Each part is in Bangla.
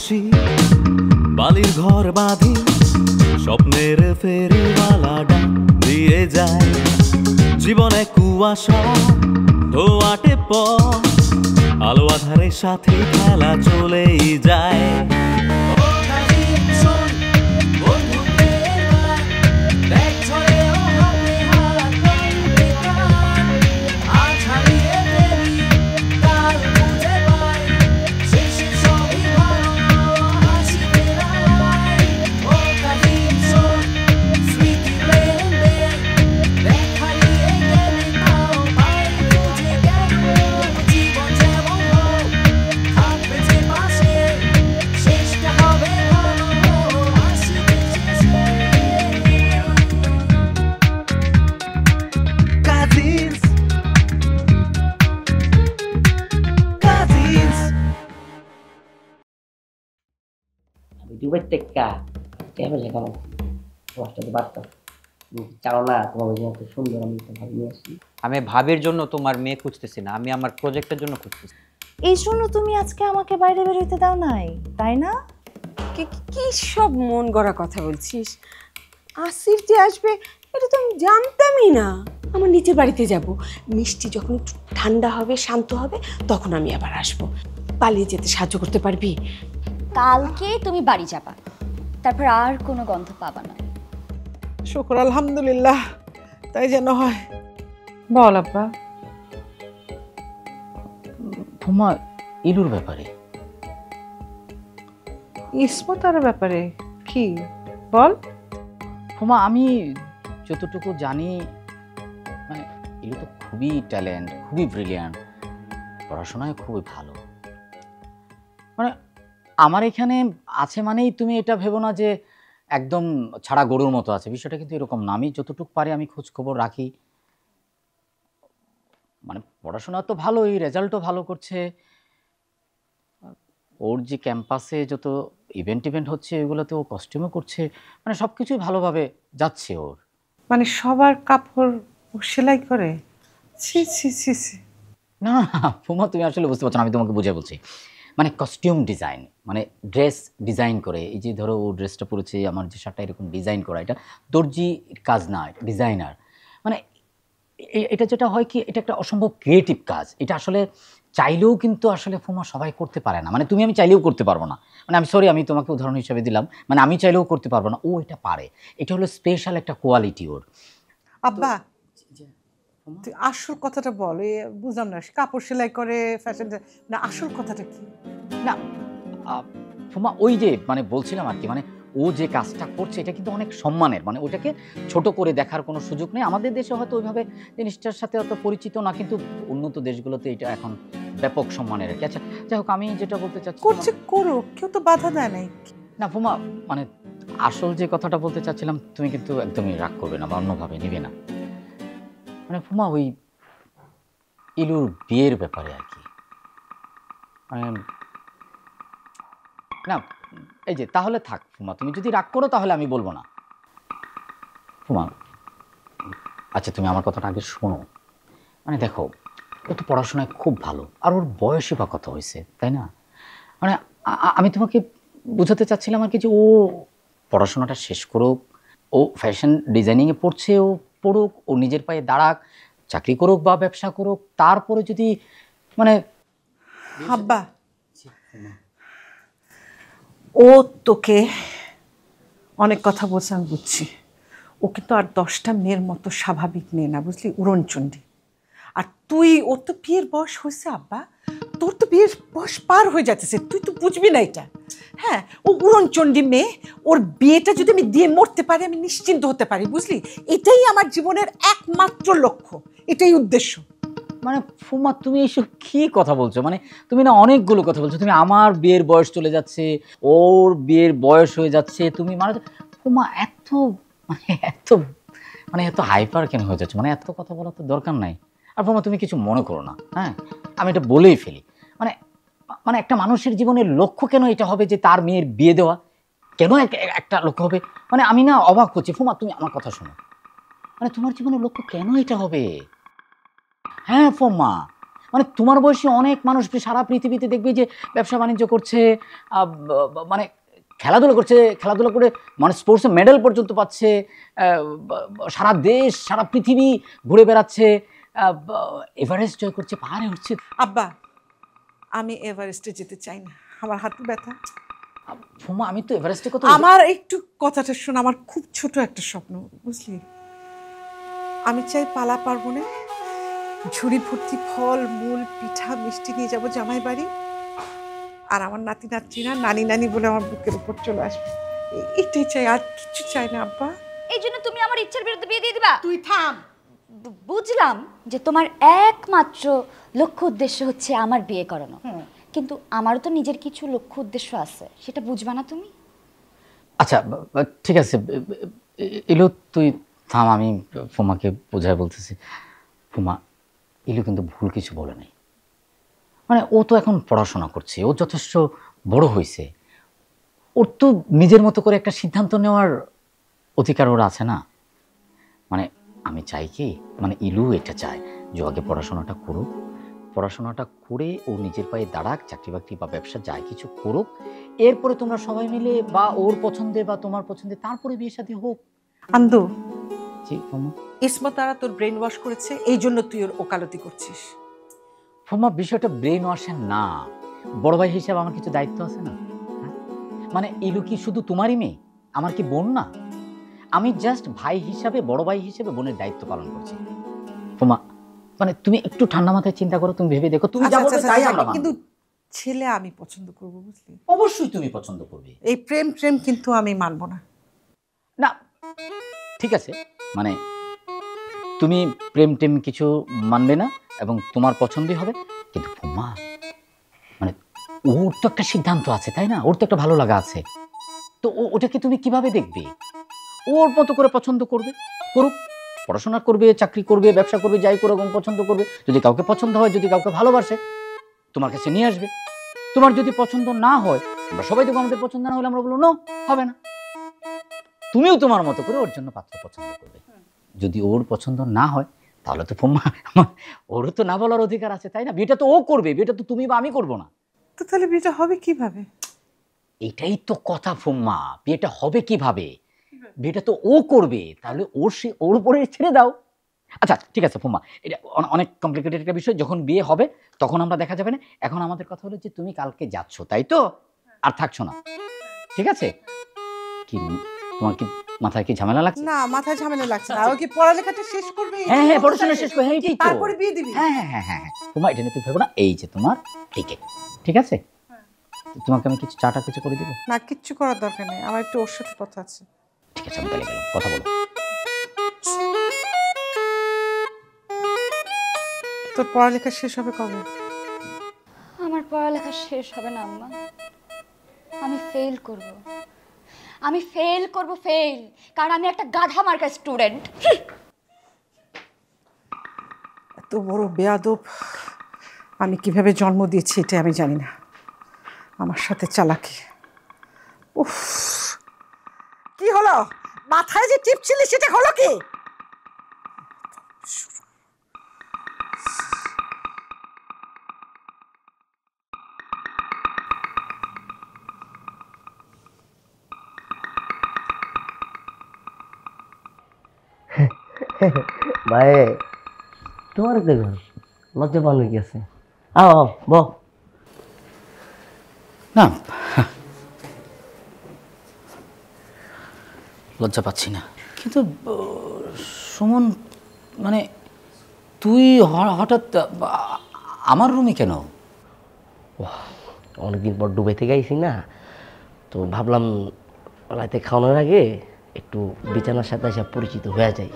আসি, বালির ঘর বাঁধি, স্বপ্নের ফেরিওয়ালা ডাক দিয়ে যায়। জীবনে কুয়াশা ধোয়াটে পথ, আলো আধারের সাথে খেলা চলেই যায়। দুবাই টেক্কা কেমন কেমন তোমার সাথে বার্তা চাও না তোমার এত সুন্দর আমি ভাবি নিয়ে আসি। আমি ভাবির জন্য তোমার মেয়ে খুঁজতেছি না, আমি আমার প্রজেক্টের জন্য খুঁজতেছি। এই জন্য তুমি আজকে আমাকে বাইরে বের হইতে দাও নাই, তাই না? কি সব মন গড়া কথা বলছিস? আসিফ যে আসবে এটা তো আমি জানতামই না। আমার নিচের বাড়িতে যাব, মিষ্টি যখন একটু ঠান্ডা হবে শান্ত হবে তখন আমি আবার আসব। পালিয়ে যেতে সাহায্য করতে পারবি? কালকে তুমি বাড়ি যাবা, তারপর আর কোনো গন্ধ পাবা না। শুকর আলহামদুলিল্লাহ, তাই যেন হয়। বল আব্বা। তোমার ইলুর ব্যাপারে, ইসমতার ব্যাপারে কি বল? ফুমা আমি যতটুকু জানি মানে ইলু তো খুবই ট্যালেন্ট, খুবই ব্রিলিয়ান্ট, পড়াশোনায় খুবই ভালো। মানে আমার এখানে আছে মানেই তুমি এটা ভেবো না যে একদম ছাড়া গরুর মতো আছে, বিষয়টা কিন্তু এরকম না। আমি যতটুকু পারি আমি খোঁজ খবর রাখি। মানে পড়াশোনা তো ভালোই, রেজাল্টও ভালো করছে। ওর যে ক্যাম্পাসে যত ইভেন্ট হচ্ছে এগুলোতে ও কস্টিউমও করছে, মানে সব কিছুই ভালোভাবে যাচ্ছে ওর। মানে সবার কাপড় সেলাই করে? ছি ছি ছি ছি। না ফুমা তুমি আসলে বুঝতে পারছো না, আমি তোমাকে বুঝে বলছি। মানে কস্টিউম ডিজাইন, মানে ড্রেস ডিজাইন করে। এই যে ধরো ও ড্রেসটা পরেছে, আমার যে শার্টটা এরকম ডিজাইন করা, এটা দর্জি কাজ না, ডিজাইনার। মানে এটা যেটা হয় কি, এটা একটা অসম্ভব ক্রিয়েটিভ কাজ। এটা আসলে চাইলেও কিন্তু আসলে ফুমা সবাই করতে পারে না। মানে তুমি আমি চাইলেও করতে পারবো না। মানে আমি সরি, আমি তোমাকে উদাহরণ হিসেবে দিলাম, মানে আমি চাইলেও করতে পারবো না, ও এটা পারে। এটা হলো স্পেশাল একটা কোয়ালিটি ওর। আব্বা তুই আসল কথাটা বল, বুঝলাম না কাপড় সেলাই করে ফ্যাশন না, আসল কথাটা কি? না ফুমা ওই যে মানে বলছিলাম আর কি, মানে ও যে কাজটা করছে এটা কিন্তু অনেক সম্মানের। মানে ওটাকে ছোট করে দেখার কোনো সুযোগ নেই। আমাদের দেশে হয়তো ওইভাবে জিনিসটার সাথে অত পরিচিত না, কিন্তু উন্নত দেশগুলোতে এটা এখন ব্যাপক সম্মানের আর কি। আচ্ছা যাই হোক, আমি যেটা বলতে চাচ্ছি, করছে করো, কেউ তো বাধা দেয় নাই। না ফুমা মানে আসল যে কথাটা বলতে চাচ্ছিলাম, তুমি কিন্তু একদমই রাগ করবে না বা অন্যভাবে নিবে না। মানে ফুমা ওই ইলুর বিয়ের ব্যাপারে আর কি। মানে না এই যে তাহলে থাক ফুমা, তুমি যদি রাগ করো তাহলে আমি বলবো না ফুমা। আচ্ছা তুমি আমার কথাটা আগে শোনো। মানে দেখো, ও তো পড়াশোনায় খুব ভালো, আর ওর বয়সই বা কত হয়েছে, তাই না? মানে আমি তোমাকে বোঝাতে চাচ্ছিলাম আর কি যে ও পড়াশোনাটা শেষ করুক, ও ফ্যাশন ডিজাইনিংয়ে পড়ছে, ও পড়ুক, ও নিজের পায়ে দাঁড়াক, চাকরি করুক বা ব্যবসা করুক, তারপরে যদি মানে আব্বা ও তোকে অনেক কথা বলছে আমি বুঝছি, ও কিন্তু আর 10টা মেয়ের মতো স্বাভাবিক মেয়ে না, বুঝলি, উড়নচণ্ডী। আর তুই, ওর তো বিয়ের বয়স হয়েছে আব্বা, তোর তো বিয়ের বয়স পার হয়ে যাচ্ছে, তুই তো বুঝবি না এটা। হ্যাঁ, ও উড়নচণ্ডী মেয়ে, ওর বিয়েটা যদি আমি দিয়ে মরতে পারি আমি নিশ্চিন্ত হতে পারি, বুঝলি। এটাই আমার জীবনের একমাত্র লক্ষ্য, এটাই উদ্দেশ্য। মানে ফুমা তুমি এইসব কি কথা বলছো? মানে তুমি না অনেকগুলো কথা বলছো। তুমি আমার বিয়ের বয়স চলে যাচ্ছে, ওর বিয়ের বয়স হয়ে যাচ্ছে, তুমি মানে ফুমা এত এত হাইপার কেন হয়ে যাচ্ছে? মানে এত কথা বলার তো দরকার নাই। আর ফুমা তুমি কিছু মনে করো না, হ্যাঁ আমি এটা বলেই ফেলি। মানে মানে একটা মানুষের জীবনের লক্ষ্য কেন এটা হবে যে তার মেয়ের বিয়ে দেওয়া? কেন একটা লক্ষ্য হবে? মানে আমি না অবাক হচ্ছি। ফুমা তুমি আমার কথা শোনো, মানে তোমার জীবনের লক্ষ্য কেন এটা হবে? হ্যাঁ ফুমা, মানে তোমার বয়সী অনেক মানুষ সারা পৃথিবীতে দেখবে যে ব্যবসা বাণিজ্য করছে, মানে খেলাধুলা করছে, খেলাধুলা করে মানে স্পোর্টসে মেডেল পর্যন্ত পাচ্ছে, সারা দেশ সারা পৃথিবী ঘুরে বেড়াচ্ছে, এভারেস্ট জয় করছে, পাহাড়ে উঠছে। আব্বা, আমি এভারেস্টে যেতে চাই না, আমার হাঁটু ব্যথা। ফুমা, আমি তো এভারেস্টে কত, আমার একটু কথাটা শোন, আমার খুব ছোট একটা স্বপ্ন, বুঝলি? আমি চাই পালা পার্বণে ঝুড়ি ভর্তি ফল মূল পিঠা মিষ্টি নিয়ে যাব জামাই বাড়ি, আর আমার নাতি নাতনিরা নানি নানি বলে আমার বুকের উপর চলে আসবে। এটাই চাই, আর কিছু চাই না আব্বা। এই জন্য তুমি আমার ইচ্ছার বিরুদ্ধে বিয়ে দিয়ে দিবা? তুই থাম। বুঝলাম যে তোমার একমাত্র লক্ষ্য উদ্দেশ্য হচ্ছে আমার বিয়ে করানো, কিন্তু আমারও তো নিজের কিছু লক্ষ্য উদ্দেশ্য আছে, সেটা বুঝবা না তুমি? আচ্ছা ঠিক আছে ইলু, তুই থাম, আমি ফুমাকে বোঝায় বলতেছি। ফুমা, ইলু কিন্তু ভুল কিছু বলে নাই। মানে ও তো এখন পড়াশোনা করছে, ও যথেষ্ট বড় হয়েছে, ওর তো নিজের মতো করে একটা সিদ্ধান্ত নেওয়ার অধিকার ওর আছে না? মানে আমি চাই কি, মানে ইলু এটা চায় যে আগে পড়াশোনাটা করুক, পড়াশোনাটা করে ও নিজের পায়ে দাঁড়াক, চাকরি বাকরি বা ব্যবসা যাই কিছু করুক, এরপরে তোমরা সবাই মিলে বা ওর পছন্দে বা তোমার পছন্দে তারপরে বিয়ে শাদী হোক। আন্দু, জি ফুমা। ইসমত তারা তোর ব্রেন ওয়াশ করেছে, এই জন্য তুই ওর ওকালতি করছিস। ফুমা, বিষয়টা ব্রেন ওয়াশের না, বড় ভাই হিসেবে আমার কিছু দায়িত্ব আছে না? মানে ইলু কি শুধু তোমারই মেয়ে? আমার কি বোন না? আমি জাস্ট ভাই হিসাবে, বড় ভাই হিসেবে বোনের দায়িত্ব পালন করছি। ফুমা, মানে তুমি একটু ঠান্ডা মাথায় চিন্তা করো, তুমি ভেবে দেখো, তুমি যা বলবে তাই আমরা মানব। কিন্তু ছেলে আমি পছন্দ করব, বুঝলি? অবশ্যই তুমি পছন্দ করবে। এই প্রেম প্রেম কিন্তু আমি মানব না। না ঠিক আছে, মানে তুমি প্রেম টেম কিছু মানবে না এবং তোমার পছন্দই হবে, কিন্তু ফুমা মানে ওর তো একটা সিদ্ধান্ত আছে তাই না? ওর তো একটা ভালো লাগা আছে, তো ওটাকে তুমি কিভাবে দেখবে? ওর মতো করে পছন্দ করবে, করুক, পড়াশোনা করবে, চাকরি করবে, ব্যবসা করবে, যাই করুক এবং পছন্দ করবে। যদি কাউকে পছন্দ হয়, যদি কাউকে ভালোবাসে, তোমার কাছে নিয়ে আসবে। তোমার যদি পছন্দ না হয়, আমরা সবাই দেখবো আমাদের পছন্দ না হলে আমরা বলবো নো, হবে না। তুমিও তোমার মতো করে ওর জন্য পাত্র পছন্দ করবে। যদি ওর পছন্দ না হয় তাহলে তো ফুম্মা ওরও তো না বলার অধিকার আছে তাই না? বিয়েটা তো ও করবে, বিয়েটা তো তুমি বা আমি করবো না। তো তাহলে বিয়েটা হবে কিভাবে? এটাই তো কথা ফুম্মা, বিয়েটা হবে কিভাবে? বিয়েটা তো ও করবে, তাহলে ওর উপরে ছেড়ে দাও। আচ্ছা ঠিক আছে ফুম্মা, এটা অনেক কমপ্লিকেটেড একটা বিষয়, যখন বিয়ে হবে তখন আমরা দেখা যাবে না। এখন আমাদের কথা হলো যে তুমি কালকে যাচ্ছ তাই তো, আর থাকছো না, ঠিক আছে? কি তোমার কি মাথায় কি ঝামেলা লাগছে? না, মাথায় ঝামেলা লাগছে না। ও কি পড়ালেখাটা শেষ করবে? হ্যাঁ পড়াশোনা শেষ করে, হ্যাঁ এটাই তো, তারপরে বিয়ে দিবি? হ্যাঁ তোমার এটা নিয়ে তুমি ভেবো না। এই যে তোমার টিকেট, ঠিক আছে? তোমাকে আমি কিছু চাটা কিছু করে দেবো? না, কিচ্ছু করার দরকার নেই, আমার একটু ওর সাথে কথা আছে। ঠিক আছে, আমি তাহলে গেলাম, কথা বলো। তোর পড়ালেখা শেষ হবে কবে? আমার পড়ালেখা শেষ হবে না আম্মা, আমি ফেল করব, আমি ফেল করব, ফেল, কারণ আমি একটা গাধা মার্কা স্টুডেন্ট। এত বড় বেয়াদব আমি কিভাবে জন্ম দিয়েছি এটা আমি জানি না। আমার সাথে চালাকি। উফ, কি হলো? মাথায় যে টিপছিলি সেটা হলো কি? ভাই তোমার দেখুন লজ্জা পাওয়ার কি আছে? আও বল না, লজ্জা পাচ্ছি না, কিন্তু সুমন মানে তুই হঠাৎ আমার রুমে কেন? অনেকদিন পর ডুবাইতে গেছি না, তো ভাবলাম রাতে খাওয়ানোর আগে একটু বিছানার সাথে এসে পরিচিত হয়ে যায়।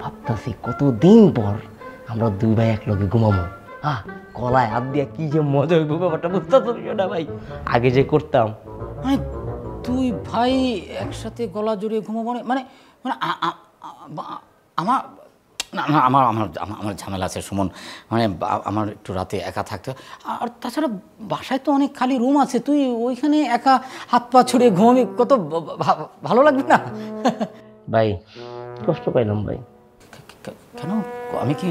ভাবতাছি কতদিন পর আমরা দুই ভাই এক লগে ঘুমাবো। কলায় হাত দিয়া কি যে মজা হইব ব্যাপারটা বুঝতেছি না ভাই, আগে যে করতাম। মানে তুই ভাই একসাথে গলা জড়িয়ে ঘুমাবো? মানে মানে আমার না না আমার আমার আমার ঝামেলা আছে সুমন, মানে আমার একটু রাতে একা থাকতে, আর তাছাড়া বাসায় তো অনেক খালি রুম আছে, তুই ওইখানে একা হাত পা ছড়িয়ে ঘুমাবি, কত ভালো লাগবে না? ভাই কষ্ট পাইলাম ভাই। কেন? আমি কি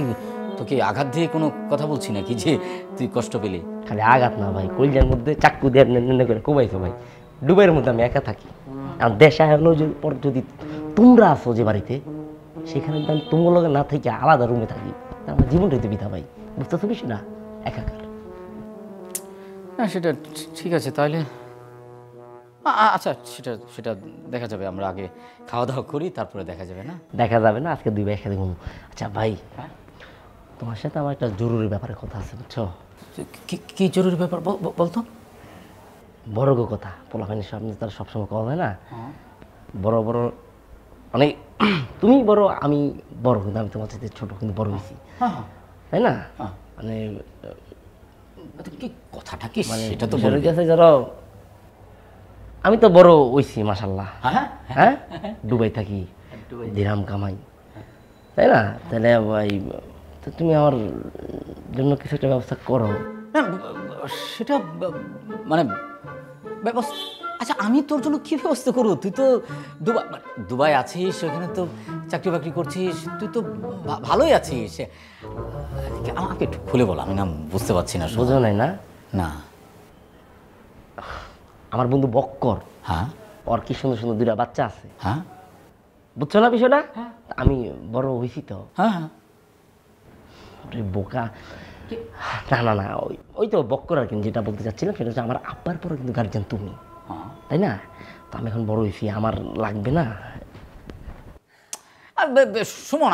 তোকে আঘাত দিয়ে কোনো কথা বলছি নাকি যে তুই কষ্ট পেলি? খালি আঘাত না ভাই, কলজার মধ্যে চাক্কু দিয়ে নেনে করে কোবাইছো ভাই। ডুবাইয়ের মধ্যে আমি একা থাকি, আর দেশে হলো পর যদি তোমরা আসো যে বাড়িতে, সেখানে যদি আমি তোমার লগে না থেকে আলাদা রুমে থাকি, তা আমার জীবনটাই তো বিধা ভাই। বুঝতেছো বিষয়টা? একাকার। না সেটা ঠিক আছে, তাহলে আচ্ছা সেটা সেটা দেখা যাবে। আমরা আগে খাওয়া দাওয়া করি, তারপরে দেখা যাবে। না দেখা যাবে না, আজকে 2 ভাই একসাথে ঘুমো। আচ্ছা ভাই, তোমার সাথে আমার একটা জরুরি ব্যাপারে কথা আছে, বুঝছো? কি জরুরি ব্যাপার বলতো? বড় গো কথা, পোলাপানির সামনে তারা সবসময় কথা হয় না, বড় বড় মানে তুমি বড় আমি বড়, কিন্তু আমি তোমার সাথে ছোট, কিন্তু বড় হয়েছি, তাই না? মানে কি কথাটা কি মানে সেটা তো বড় গেছে ধরো, আমি তো বড় হইছি মাশাআল্লাহ, হ্যাঁ দুবাই থাকি, দিরহাম কামাই, তাই না? তাহলে ভাই তো তুমি আমার জন্য কিছু একটা ব্যবস্থা করো। সেটা মানে ব্যবস্থা, আচ্ছা আমি তোর জন্য কি ব্যবস্থা করবো? তুই তো দুবাই আছিস, ওখানে তো চাকরি বাকরি করছিস, তুই তো ভালোই আছিস। আমাকে একটু খুলে বল, আমি না বুঝতে পারছি না। বুঝো নাই না? না আমার বন্ধু বক্কর, হ্যাঁ, ওর কি সুন্দর সুন্দর 2টা বাচ্চা আছে, হ্যাঁ বুঝছো না বিষয়টা? আমি বড় হয়েছি তো, হ্যাঁ হ্যাঁ। বোকা না না না, ওই তো বক্কর আর কি। যেটা বলতে চাচ্ছিলাম সেটা হচ্ছে আমার আব্বার পরে কিন্তু গার্জিয়ান তুমি, তাই না? তো আমি এখন বড় হয়েছি, আমার লাগবে না? সুমন,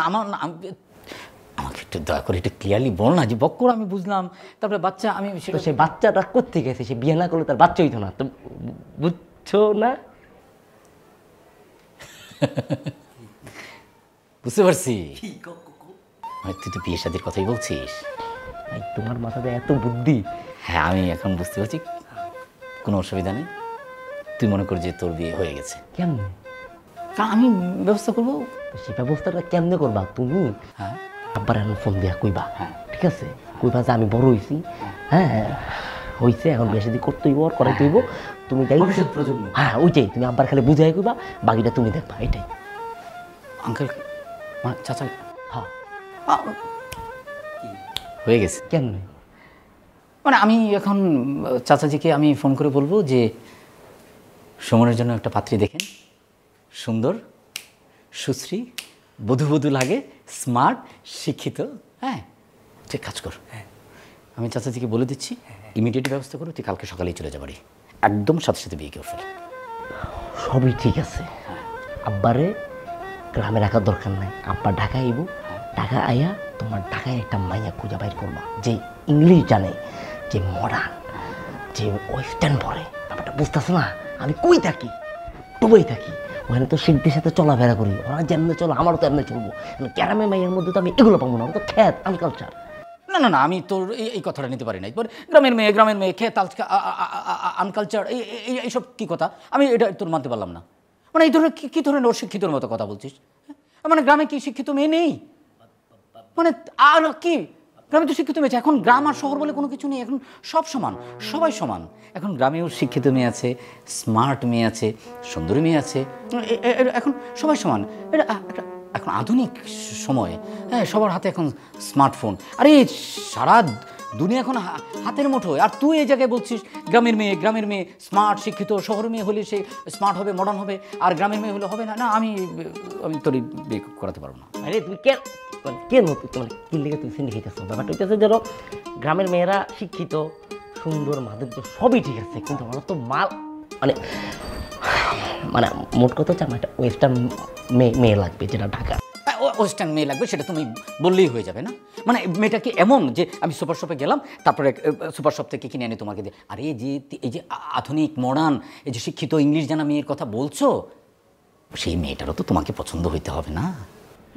আমাকে একটু দয়া করে একটু ক্লিয়ারলি বল না যে বক্কর আমি বুঝলাম, তারপরে বাচ্চা আমি তো সেই বাচ্চাটা করতে গেছে, সে বিয়ে না করলে তার বাচ্চা হইতো না, তো বুঝছো না? বুঝতে পারছি। তুই তো বিয়ে শাদীর কথাই বলছিস। তোমার মাথাতে এত বুদ্ধি। হ্যাঁ আমি এখন বুঝতে পারছি, কোনো অসুবিধা নেই। তুই মনে কর যে তোর বিয়ে হয়ে গেছে। কেমনে? আমি ব্যবস্থা করবো। সে ব্যবস্থাটা কেমনে করবা তুমি? হ্যাঁ আব্বার এখন ফোন দিয়া কইবা, ঠিক আছে? কইবা যে আমি বড় হইছি, হ্যাঁ হইছে, এখন বিয়ে শাদী করতে হইব, আর করাইতে হইব, তুমি যাই। হ্যাঁ ওইটাই, তুমি আব্বার খালি বুঝাই কইবা, বাকিটা তুমি দেখবা, এটাই। আঙ্কেল চাচা, হ্যাঁ হয়ে গেছে। কেমনে? মানে আমি এখন চাচাজিকে আমি ফোন করে বলবো যে সুমনের জন্য একটা পাত্রী দেখেন, সুন্দর, সুশ্রী, বধূ লাগে, স্মার্ট, শিক্ষিত। হ্যাঁ ঠিক কাজ কর। আমি চাচাজিকে বলে দিচ্ছি, ইমিডিয়েট ব্যবস্থা করো, তুই কালকে সকালেই চলে যাবারই, একদম সাথে সাথে বিয়ে করে ফেল। সবই ঠিক আছে, আব্বারে গ্রামে রাখার দরকার নাই। আব্বা ঢাকা আইব, ঢাকা আইয়া তোমার ঢাকায় একটা মাইয়া খুঁজা বাইর করবা, যে ইংলিশ জানে, যে মডার্ন, যে ওয়েস্টার্ন পরে। ব্যাপারটা বুঝতেছো না? আমি কই থাকি? দুবাই থাকি, ওখানে তো শিল্পীর সাথে চলাফেরা করি, ওরা যেমনি চলো আমারও তো এমনি চলবো। গ্রামের মাইয়ের মধ্যে তো আমি এগুলো পাবো না, ওরা তো খ্যাত আনকালচার। না না না, আমি তোর এই কথাটা নিতে পারি না। গ্রামের মেয়ে খেয়ে আনকালচার, এইসব কি কথা? আমি এটা তোর মানতে পারলাম না। মানে এই ধরনের কি ধরনের অশিক্ষিতর মতো কথা বলছিস? মানে গ্রামে কি শিক্ষিত মেয়ে নেই? মানে আর কি, গ্রামে তো শিক্ষিত মেয়ে আছে। এখন গ্রাম আর শহর বলে কোনো কিছু নেই, এখন সব সমান, সবাই সমান। এখন গ্রামেও শিক্ষিত মেয়ে আছে, স্মার্ট মেয়ে আছে, সুন্দরী মেয়ে আছে, এখন সবাই সমান। এটা এখন আধুনিক সময়, হ্যাঁ সবার হাতে এখন স্মার্টফোন। আরে সারা দুনিয়া এখন হাতের মুঠোয়, আর তুই এই জায়গায় বলছিস গ্রামের মেয়ে স্মার্ট শিক্ষিত, শহরের মেয়ে হলে সে স্মার্ট হবে, মডার্ন হবে, আর গ্রামের মেয়ে হলে হবে না। না, আমি তোর বিয়ে করাতে পারবো না। আরে তুই কেন তোমার কি লেগে তুমি সিন্ডি খাইতেছো? ব্যাপারটা হইতেছে ধরো, গ্রামের মেয়েরা শিক্ষিত, সুন্দর, মাধুর্য সবই ঠিক আছে, কিন্তু আমার তো মাল মানে মানে মোট কথা হচ্ছে আমার একটা ওয়েস্টার্ন মেয়ে লাগবে, যেটা ঢাকা। ওয়েস্টার্ন মেয়ে লাগবে, সেটা তুমি বললেই হয়ে যাবে না? মানে মেয়েটা কি এমন যে আমি সুপার শপে গেলাম, তারপরে সুপার শপ থেকে কিনে আনি তোমাকে দিয়ে? আর এই যে আধুনিক মডার্ন, এই যে শিক্ষিত ইংলিশ জানা মেয়ের কথা বলছো, সেই মেয়েটারও তো তোমাকে পছন্দ হইতে হবে না?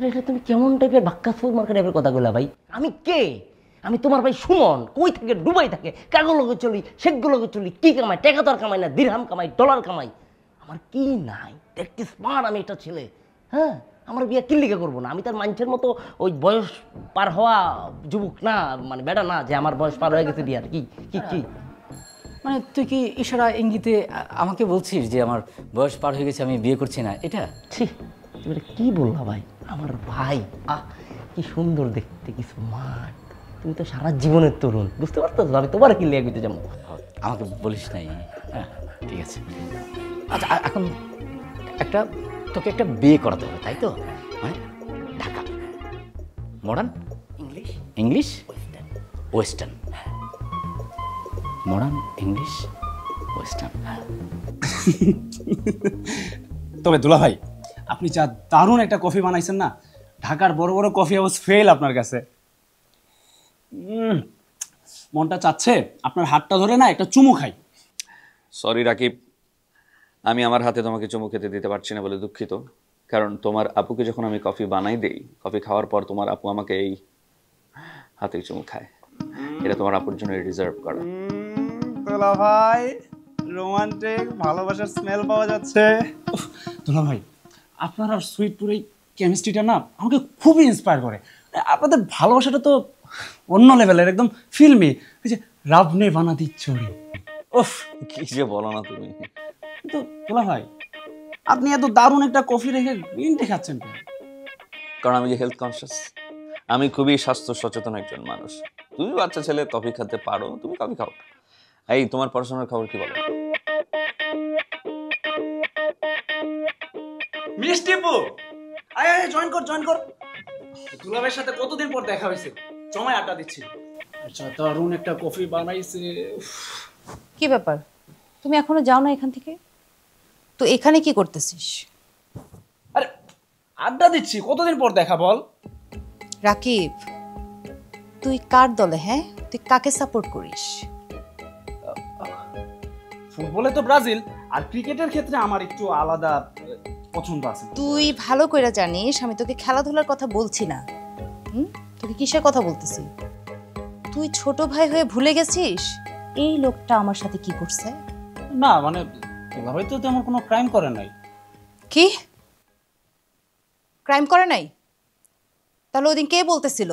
এটা তুমি কেমন টাইপের বাক্কাসুর মার্কা টাইপের কথাগুলা ভাই? আমি কে? আমি তোমার ভাই সুমন, কই থাকে? দুবাই থাকে, কাগজ লগে চলি, সেগুলো লগে চলি, কি কামাই? টাকা তো আর কামাই না, দিরহাম কামাই, ডলার কামাই, আমার কি নাই? দেখতে স্মার্ট আমি একটা ছেলে, হ্যাঁ আমার বিয়ে কিল্লিকে করবো না। আমি তার মানুষের মতো ওই বয়স পার হওয়া যুবক না, মানে বেটা না যে আমার বয়স পার হয়ে গেছে বিয়ার। কি কি কি মানে তুই কি ইশারা ইঙ্গিতে আমাকে বলছিস যে আমার বয়স পার হয়ে গেছে, আমি বিয়ে করছি না? এটা ছি, তুমি কি বললা ভাই? আমার ভাই কি সুন্দর দেখতে, কি স্মার্ট। তুমি তো সারা জীবনের তরুণ, বুঝতে পারতো? আমি তোমার কি লিয়ে গেতে যাবো? আমাকে বলিস নাই। হ্যাঁ ঠিক আছে। আচ্ছা এখন তোকে একটা বিয়ে করাতে হবে, তাই তো? মানে Dhaka, modern English English western, modern English western. তবে দুলা ভাই, আপনি যা দারুণ একটা কফি বানাইছেন না, ঢাকার বড় বড় কফি হাউস ফেল আপনার কাছে। মনটা চাচ্ছে আপনার হাতটা ধরে না একটা চুমু খাই। সরি রাকিব, আমি আমার হাতে তোমাকে চুমু খেতে দিতে পারছি না বলে দুঃখিত। কারণ তোমার আপুকে যখন আমি কফি বানাই দেই, কফি খাওয়ার পর তোমার আপু আমাকে এই হাতে চুমু খায়। এটা তোমার আপুর জন্য রিজার্ভ করা। দুলা ভাই, রোমান্টিক ভালোবাসার স্মেল পাওয়া যাচ্ছে। দুলা ভাই, আপনার আর সুইটপুর এই কেমিস্ট্রিটা না আমাকে খুবই ইন্সপায়ার করে। আপনাদের ভালোবাসাটা তো অন্য লেভেলের, একদম ফিল্মি। ওই যে রাব নে বানা দি চোরি। উফ, কি যে বলো না তুমি। কিন্তু দুলা ভাই, আপনি এত দারুণ একটা কফি রেখে গ্রিন টি খাচ্ছেন কেন? কারণ আমি যে হেলথ কনসিয়াস, আমি খুবই স্বাস্থ্য সচেতন একজন মানুষ। তুমি বাচ্চা ছেলে, কফি খেতে পারো, তুমি কফি খাও। এই তোমার পড়াশোনার খবর কি বলো? মিষ্টি পু, আয় আয়, জয়েন কর। দুলা ভাইয়ের সাথে কতদিন পর দেখা হয়েছে, জমায় আড্ডা দিচ্ছি। আচ্ছা, দারুণ একটা কফি বানাইছে। কি ব্যাপার, তুমি এখনো যাও না এখান থেকে? তো এখানে কি করতেছিস? আরে আড্ডা দিচ্ছি, কতদিন পর দেখা বল। রাকিব, তুই কার দলে? হ্যাঁ, তুই কাকে সাপোর্ট করিস? ফুটবলে তো ব্রাজিল, আর ক্রিকেটের ক্ষেত্রে আমার একটু আলাদা পছন্দ আছে। তুই ভালো করে জানিস আমি তোকে খেলাধুলার কথা বলছি না। তোকে কিসের কথা বলতেছি? তুই ছোট ভাই হয়ে ভুলে গেছিস এই লোকটা আমার সাথে কি করছে? না মানে দুলা ভাই তো তেমন কোনো ক্রাইম করে নাই। কি ক্রাইম করে নাই? তাহলে ওদিন কে বলতেছিল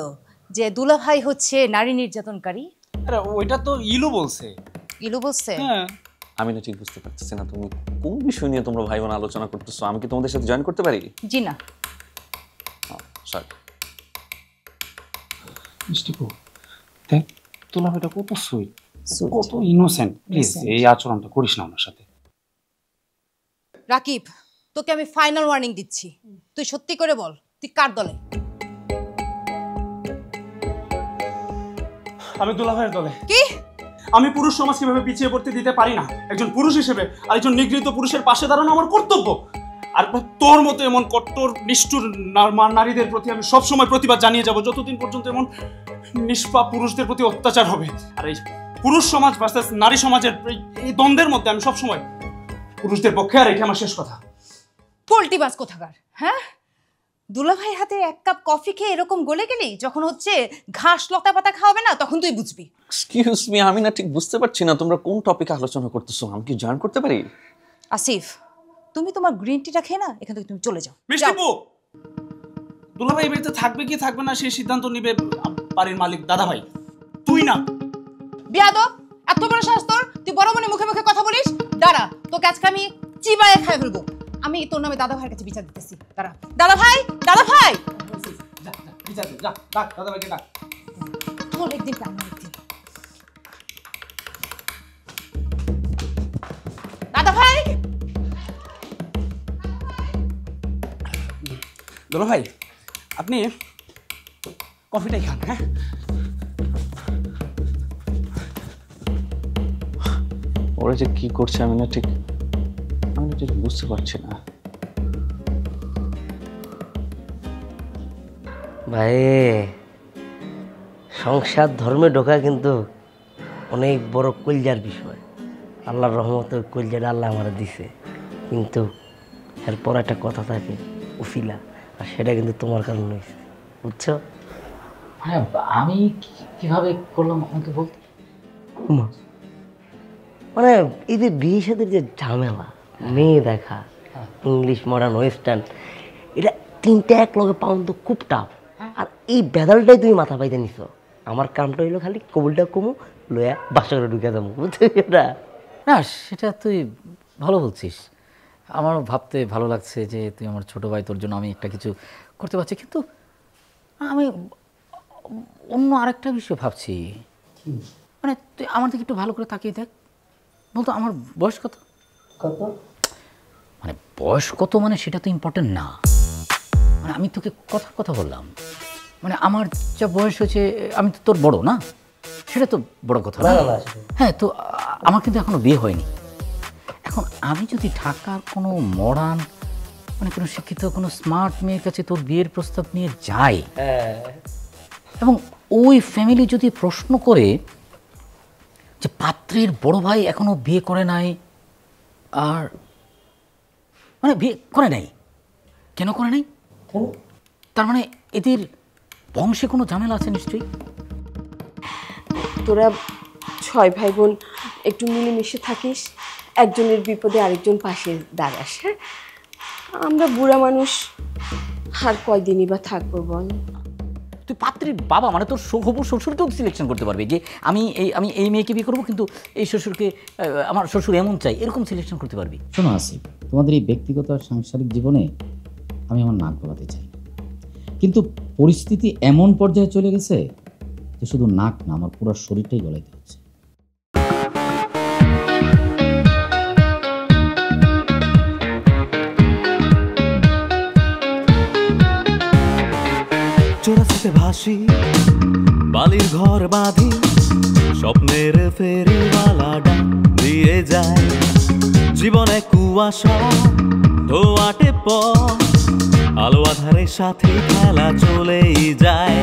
যে দুলা ভাই হচ্ছে নারী নির্যাতনকারী? আরে ওইটা তো ইলু বলছে। ইলু বলছে? হ্যাঁ। আমি না ঠিক বুঝতে পারতেছি না তুমি কোন বিষয় নিয়ে তোমরা ভাই বোন আলোচনা করতেছো। আমি কি তোমাদের সাথে জয়েন করতে পারি? জি না। সরি। মিষ্টিপু, দেখ দুলা ভাইটা কত সুইট, কত ইনোসেন্ট। প্লিজ এই আচরণটা করিস না আমার সাথে। রাকিব, তোকে আমি ফাইনাল ওয়ার্নিং দিচ্ছি, তুই সত্যি করে বল তুই কার দলে? আমি দুলা ভাইয়ের দলে। কি? আমি পুরুষ সমাজ কিভাবে পিছিয়ে পড়তে দিতে পারি না, একজন পুরুষ হিসেবে আরেকজন নিগৃহীত পুরুষের পাশে দাঁড়ানো আমার কর্তব্য। আর তোর মতো এমন কট্টর নিষ্ঠুর নারীদের প্রতি আমি সবসময় প্রতিবাদ জানিয়ে যাব, যতদিন পর্যন্ত এমন নিষ্পাপ পুরুষদের প্রতি অত্যাচার হবে। আর এই পুরুষ সমাজ ভার্সাস নারী সমাজের এই দ্বন্দ্বের মধ্যে আমি সবসময় পুরুষদের পক্ষে। আর এটা আমার শেষ কথা। পোল্টিবাজ কোথাকার, হ্যাঁ? দুলাভাই হাতে এক কাপ কফি খেয়ে এরকম গলে গেলি, যখন হচ্ছে ঘাস লতা পাতা খাওয়াবে না তখন তুই বুঝবি। এক্সকিউজ মি, আমি না ঠিক বুঝতে পারছি না তোমরা কোন টপিকে আলোচনা করতেছো। আমি কি জয়েন করতে পারি? আসিফ, তুমি তোমার গ্রিন টিটা খেয়ে না এখান থেকে তুমি চলে যাও। মিষ্টিপু, দুলাভাই বাড়িতে থাকবে কি থাকবে না সেই সিদ্ধান্ত নিবে বাড়ির মালিক দাদা ভাই, তুই না। বিয়াদব, এত বড় সাহস তোর, তুই বড় মনে মুখে মুখে কথা বলিস। দাঁড়া, তোকে আজকে আমি চিবায়ে খাই ফেলবো। আমি তোর নামে দাদা ভাইয়ের কাছে বিচার দিতেছি। দাঁড়া। দাদা ভাই, দাদা ভাই, যা ডাক দাদা ভাইকে ডাক। তোর একদিন কেমন একদিন। দাদা ভাই, দুলা ভাই আপনি কফিটাই খান। হ্যাঁ, ওরা যে কি করছে আমি না ঠিক বুঝতে পারছি না। ভাই, সংসার ধর্মে ঢোকা কিন্তু অনেক বড় কলজার বিষয়। আল্লাহর রহমতের কলজাটা আল্লাহ আমার দিছে, কিন্তু এরপর একটা কথা থাকে উফিলা, আর সেটা কিন্তু তোমার কারণে হয়েছে, বুঝছো? মানে আমি কিভাবে করলাম আমাকে বলতে? মানে এই যে বিয়ে সাথে যে ঝামেলা, মেয়ে দেখা, ইংলিশ মডার্ন ওয়েস্টার্ন, এটা তিনটা এক লগে পাউন তো খুব টাফ। আর এই বেদালটাই তুমি মাথা পাইতে নিছো। আমার কামটা হইলো খালি কবুলটা কমু লয়া বাসা করে ঢুকে যাবো, বুঝছিস? এটা না, সেটা তুই ভালো বলছিস। আমারও ভাবতে ভালো লাগছে যে তুই আমার ছোট ভাই, তোর জন্য আমি একটা কিছু করতে পারছি। কিন্তু আমি অন্য আরেকটা বিষয় ভাবছি। মানে তুই আমার দিকে একটু ভালো করে তাকিয়ে দেখ, বলতো আমার বয়স কত? কত? মানে বয়স কত মানে সেটা তো ইম্পর্টেন্ট না, মানে আমি তোকে কথা বললাম, মানে আমার যা বয়স হয়েছে আমি তো তোর বড় না, সেটা তো বড় কথা না। হ্যাঁ, তো আমার কিন্তু এখনো বিয়ে হয়নি। এখন আমি যদি ঢাকার কোনো মডার্ন মানে কোনো শিক্ষিত কোনো স্মার্ট মেয়ের কাছে তোর বিয়ের প্রস্তাব নিয়ে যাই, এবং ওই ফ্যামিলি যদি প্রশ্ন করে যে পাত্রের বড় ভাই এখনো বিয়ে করে নাই, আর মানে বিয়ে করে নাই কেন করে নাই, তার মানে এদের বংশে কোনো ঝামেলা আছে নিশ্চয়ই। তোরা 6 ভাই বোন একটু মিলেমিশে থাকিস, একজনের বিপদে আরেকজন পাশে দাঁড়াস। হ্যাঁ, আমরা বুড়া মানুষ আর কয়দিনই বা থাকবো বল। তুই পাত্রীর বাবা মানে তোর হবু শ্বশুরকেও সিলেকশন করতে পারবি যে আমি এই মেয়েকে বিয়ে করবো, কিন্তু এই শ্বশুরকে আমার শ্বশুর এমন চাই, এরকম সিলেকশন করতে পারবি। শোনো আসিফ, তোমাদের এই ব্যক্তিগত আর সাংসারিক জীবনে আমি আমার নাক গলাতে চাই না, কিন্তু পরিস্থিতি এমন পর্যায়ে চলে গেছে যে শুধু নাক না, আমার পুরো শরীরটাই গলাইতে হচ্ছে। চোরাশিতে ভাসি বালির ঘর বাঁধি, স্বপ্নের ফেরিওয়ালা ডাক দিয়ে যায়, জীবনে কুয়াশা ধোয়াটে পথ, আলো আধারের সাথে খেলা চলেই যায়।